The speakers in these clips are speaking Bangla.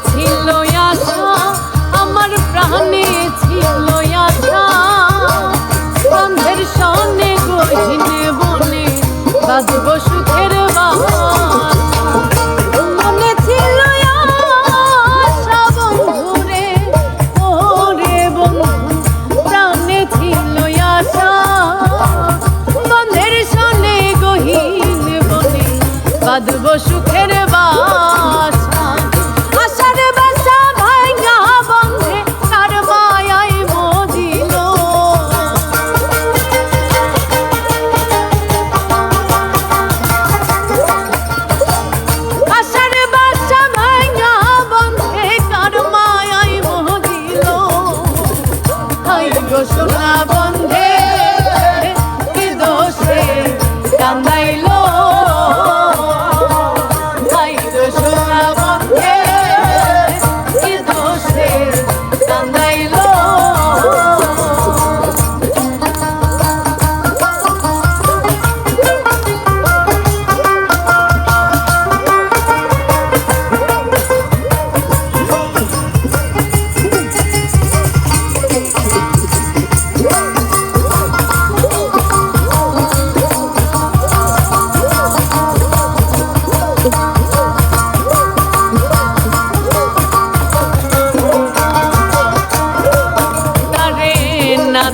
ছিল আশা আমার প্রাণে ছিল আশা বন্ধের সনে গহিনে বনে বাজব সুখের মনে ছিল আশা বন্ধুরে ওরে বন্ধু প্রাণে ছিল আশা বন্ধের সনে গহিনে বনে বাজব সুখের বাসা সোনা বন্ধে কি দোষে কান্দাইলো ভাই গো সোনা বন্ধে কি দোষে কান্দাইলো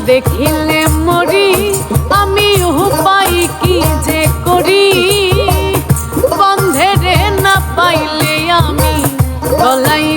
দেখিলে মরি আমি উপায় কি যে করি বন্ধেরে না পাইলে আমি গলাই